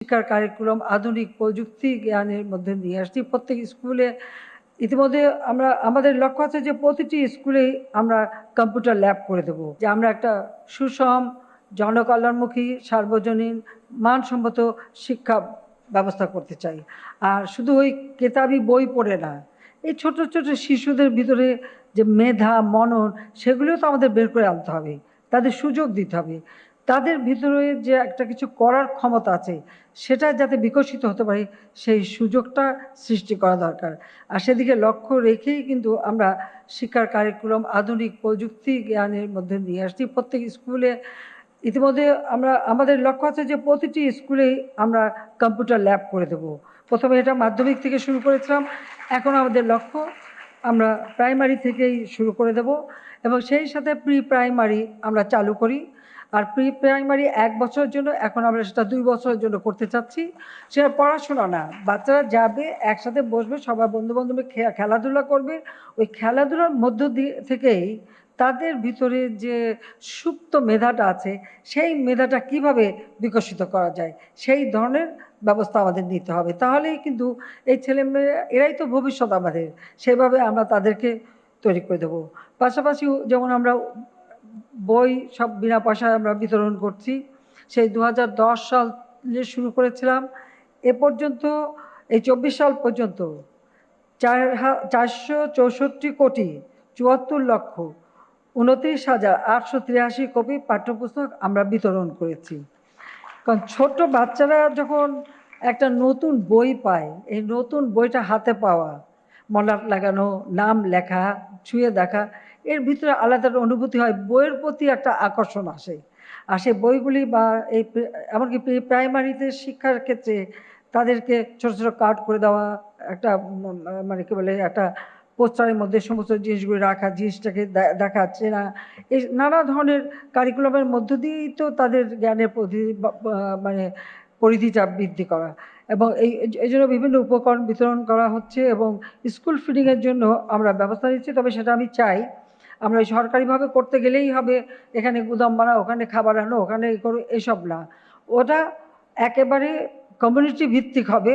শিক্ষার কারিকুলাম আধুনিক প্রযুক্তি জ্ঞানের মধ্যে নিয়ে আসছি। প্রত্যেক স্কুলে ইতিমধ্যে আমাদের লক্ষ্য আছে যে প্রতিটি স্কুলেই আমরা কম্পিউটার ল্যাব করে দেব। যে আমরা একটা সুষম, জনকল্যাণমুখী, সার্বজনীন, মানসম্মত শিক্ষা ব্যবস্থা করতে চাই। আর শুধু ওই কেতাবি বই পড়ে না, এই ছোট, ছোট শিশুদের ভিতরে যে মেধা, মনন সেগুলোও তো আমাদের বের করে আনতে হবে। তাদের সুযোগ দিতে হবে। তাদের ভিতরে যে একটা কিছু করার ক্ষমতা আছে সেটা যাতে বিকশিত হতে পারে সেই সুযোগটা সৃষ্টি করা দরকার। আর সেদিকে লক্ষ্য রেখেই কিন্তু আমরা শিক্ষার কারিকুলাম আধুনিক প্রযুক্তি জ্ঞানের মধ্যে নিয়ে আসছি। প্রত্যেক স্কুলে ইতিমধ্যে আমাদের লক্ষ্য আছে যে প্রতিটি স্কুলেই আমরা কম্পিউটার ল্যাব করে দেব। প্রথমে এটা মাধ্যমিক থেকে শুরু করেছিলাম, এখন আমাদের লক্ষ্য আমরা প্রাইমারি থেকেই শুরু করে দেব এবং সেই সাথে প্রি প্রাইমারি আমরা চালু করি। আর প্রি প্রাইমারি 1 বছরের জন্য, এখন আমরা সেটা 2 বছরের জন্য করতে চাচ্ছি। সেটা পড়াশোনা না, বাচ্চারা যাবে, একসাথে বসবে, সবাই বন্ধু-বান্ধবে খেলাধুলা করবে। ওই খেলাধুলার মধ্য থেকেই তাদের ভিতরে যে সুপ্ত মেধাটা আছে সেই মেধাটা কিভাবে বিকশিত করা যায় সেই ধরনের ব্যবস্থা আমাদের নিতে হবে। তাহলেই কিন্তু এই ছেলেমেয়েরা, এরাই তো ভবিষ্যৎ আমাদের, সেভাবে আমরা তাদেরকে তৈরি করে দেব। পাশাপাশি যেমন আমরা বই সব বিনা পয়সায় আমরা বিতরণ করছি। সেই 2010 সালে শুরু করেছিলাম, এ পর্যন্ত এই 24 সাল পর্যন্ত 4,64,74,29,883 কপি পাঠ্যপুস্তক আমরা বিতরণ করেছি। কারণ ছোট বাচ্চারা যখন একটা নতুন বই পায়, এই নতুন বইটা হাতে পাওয়া, মলাট লাগানো, নাম লেখা, ছুঁয়ে দেখা, এর ভিতরে আলাদা একটা অনুভূতি হয়, বইয়ের প্রতি একটা আকর্ষণ আসে। আর সেই বইগুলি বা এই এমনকি প্রাইমারিতে শিক্ষার ক্ষেত্রে তাদেরকে ছোট, ছোট কার্ড করে দেওয়া, একটা মানে কী বলে, একটা পোস্টারের মধ্যে সমস্ত জিনিসগুলি রাখা, জিনিসটাকে দেখা, চেনা, এই নানা ধরনের কারিকুলামের মধ্য দিয়েই তো তাদের জ্ঞানের মানে পরিধিটা বৃদ্ধি করা। এবং এই জন্য বিভিন্ন উপকরণ বিতরণ করা হচ্ছে এবং স্কুল ফিডিংয়ের জন্য আমরা ব্যবস্থা নিচ্ছি। তবে সেটা আমি চাই আমরা সরকারিভাবে করতে গেলেই হবে এখানে গুদাম বানাও, ওখানে খাবার আনো, ওখানে এই করো, এসব না। ওটা একেবারে কমিউনিটি ভিত্তিক হবে।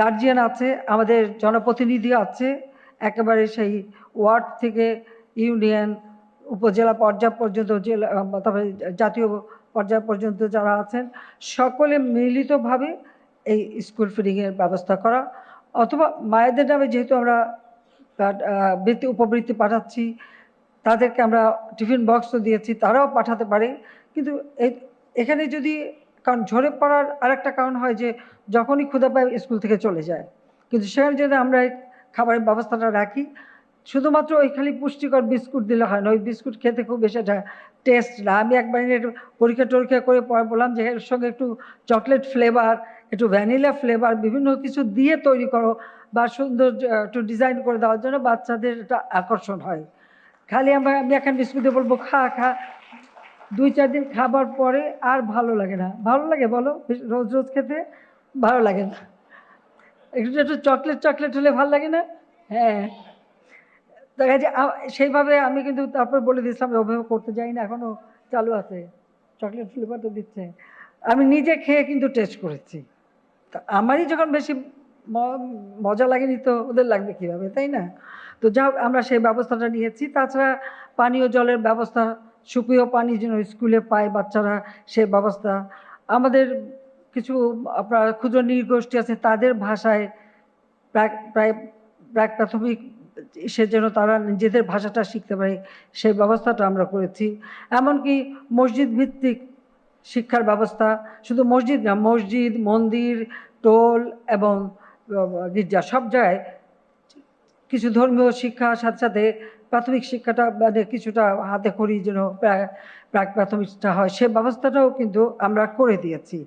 গার্জিয়ান আছে, আমাদের জনপ্রতিনিধি আছে, একেবারে সেই ওয়ার্ড থেকে ইউনিয়ন, উপজেলা পর্যায় পর্যন্ত, জেলা, তারপরে জাতীয় পর্যায় পর্যন্ত যারা আছেন সকলে মিলিতভাবে এই স্কুল ফিডিংয়ের ব্যবস্থা করা। অথবা মায়েদের নামে যেহেতু আমরা উপবৃত্তি পাঠাচ্ছি, তাদেরকে আমরা টিফিন বক্সও দিয়েছি, তারাও পাঠাতে পারে। কিন্তু এখানে যদি, কারণ ঝরে পড়ার আরেকটা কারণ হয় যে যখনই ক্ষুধা পায় স্কুল থেকে চলে যায়, কিন্তু সেখানে যদি আমরা এই খাবারের ব্যবস্থাটা রাখি, শুধুমাত্র ওই খালি পুষ্টিকর বিস্কুট দিলে হয় না, ওই বিস্কুট খেতে খুব বেশি একটা টেস্ট না। আমি একবার পরীক্ষা করে পরে বললাম যে এর সঙ্গে একটু চকলেট ফ্লেভার, একটু ভ্যানিলা ফ্লেভার, বিভিন্ন কিছু দিয়ে তৈরি করো বা সুন্দর একটু ডিজাইন করে দেওয়ার জন্য বাচ্চাদের একটা আকর্ষণ হয়। খালি আমি এখন বিস্কুট দিয়ে বলবো খা খা, 2-4 দিন খাবার পরে আর ভালো লাগে না। ভালো লাগে বলো? রোজ রোজ খেতে ভালো লাগে না। একটু একটু চকলেট হলে ভালো লাগে না? হ্যাঁ, দেখা যায় সেইভাবে আমি কিন্তু তারপর বলে দিয়েছিলাম ওভাবে করতে যাই না, এখনও চালু আছে, চকলেট ফ্লেভার তো দিচ্ছে। আমি নিজে খেয়ে কিন্তু টেস্ট করেছি, তা আমারই যখন বেশি মজা লাগেনি তো ওদের লাগবে কীভাবে, তাই না? তো যা হোক, আমরা সেই ব্যবস্থাটা নিয়েছি। তাছাড়া পানীয় জলের ব্যবস্থা, সুপেয় পানি যেন স্কুলে পায় বাচ্চারা, সে ব্যবস্থা। আমাদের কিছু আপনার ক্ষুদ্র নৃগোষ্ঠী আছে, তাদের ভাষায় প্রায় প্রাক প্রাথমিক সে যেন তারা নিজেদের ভাষাটা শিখতে পারে সেই ব্যবস্থাটা আমরা করেছি। এমনকি মসজিদ ভিত্তিক শিক্ষার ব্যবস্থা, শুধু মসজিদ না, মসজিদ, মন্দির, টোল এবং গির্জা, সব জায়গায় কিছু ধর্মীয় শিক্ষার সাথে সাথে প্রাথমিক শিক্ষাটা মানে কিছুটা হাতে খড়ি যেন প্রাক প্রাথমিকটা হয়, সে ব্যবস্থাটাও কিন্তু আমরা করে দিয়েছি।